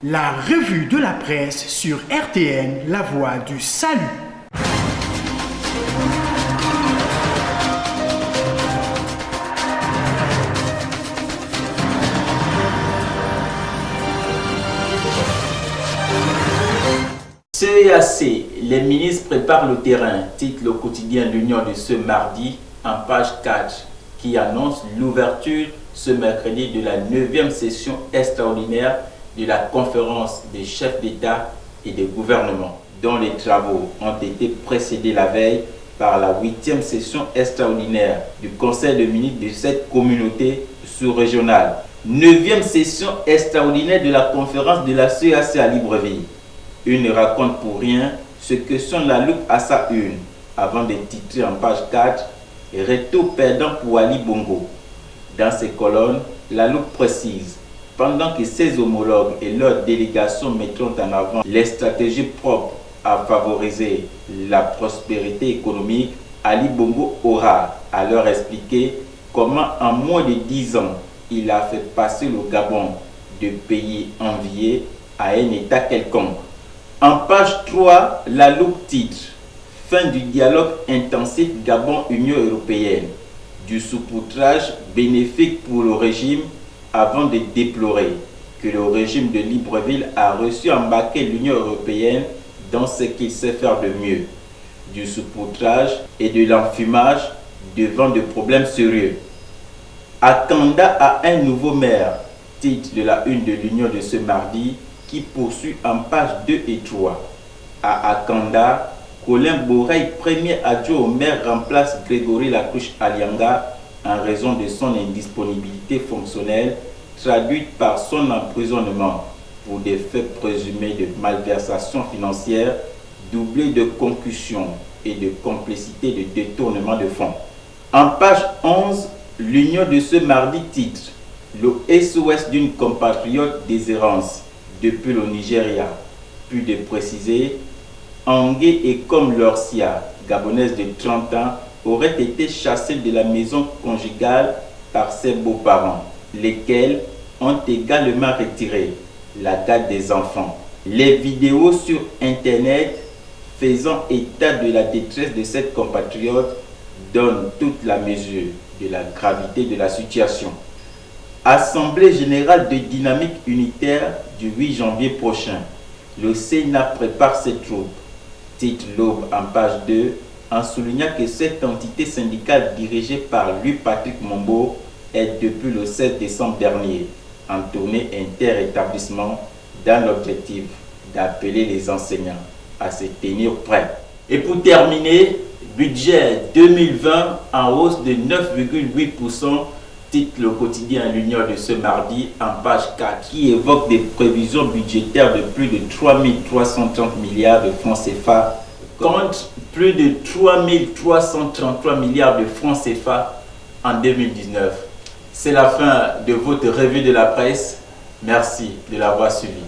La revue de la presse sur RTN, la voix du salut. CEAC, les ministres préparent le terrain, titre le quotidien de l'Union de ce mardi en page 4, qui annonce l'ouverture ce mercredi de la 9e session extraordinaire de la conférence des chefs d'État et de gouvernement, dont les travaux ont été précédés la veille par la 8e session extraordinaire du Conseil de ministres de cette communauté sous-régionale. 9e session extraordinaire de la conférence de la CEAC à Libreville. Une ne raconte pour rien ce que sont la loupe à sa une, avant de titrer en page 4 « Retour perdant pour Ali Bongo ». Dans ces colonnes, la loupe précise: pendant que ses homologues et leurs délégations mettront en avant les stratégies propres à favoriser la prospérité économique, Ali Bongo aura à leur expliquer comment en moins de 10 ans, il a fait passer le Gabon de pays envié à un État quelconque. En page 3, la loupe titre « Fin du dialogue intensif Gabon-Union européenne ». Du saupoudrage bénéfique pour le régime avant de déplorer que le régime de Libreville a reçu embarquer l'Union européenne dans ce qu'il sait faire de mieux. Du saupoudrage et de l'enfumage devant de problèmes sérieux. Akanda a un nouveau maire, titre de la une de l'Union de ce mardi, qui poursuit en page 2 et 3. À Akanda, Colin Borey, premier adjoint au maire, remplace Grégory Lacouche Alianga en raison de son indisponibilité fonctionnelle, traduite par son emprisonnement pour des faits présumés de malversation financière, doublés de concussion et de complicité de détournement de fonds. En page 11, l'Union de ce mardi titre « Le SOS d'une compatriote déshérence depuis le Nigeria », puis de préciser « Angé et comme Lorcia, gabonaise de 30 ans, aurait été chassée de la maison conjugale par ses beaux-parents, lesquels ont également retiré la garde des enfants. Les vidéos sur Internet faisant état de la détresse de cette compatriote donnent toute la mesure de la gravité de la situation. Assemblée générale de dynamique unitaire du 8 janvier prochain. Le Sénat prépare ses troupes. Titre l'Aube en page 2, en soulignant que cette entité syndicale dirigée par lui, Patrick Mombo, est depuis le 16 décembre dernier en tournée inter-établissement dans l'objectif d'appeler les enseignants à se tenir prêts. Et pour terminer, budget 2020 en hausse de 9,8%, titre le quotidien l'Union de ce mardi en page 4, qui évoque des prévisions budgétaires de plus de 3 330 milliards de francs CFA contre plus de 3 333 milliards de francs CFA en 2019. C'est la fin de votre revue de la presse. Merci de l'avoir suivi.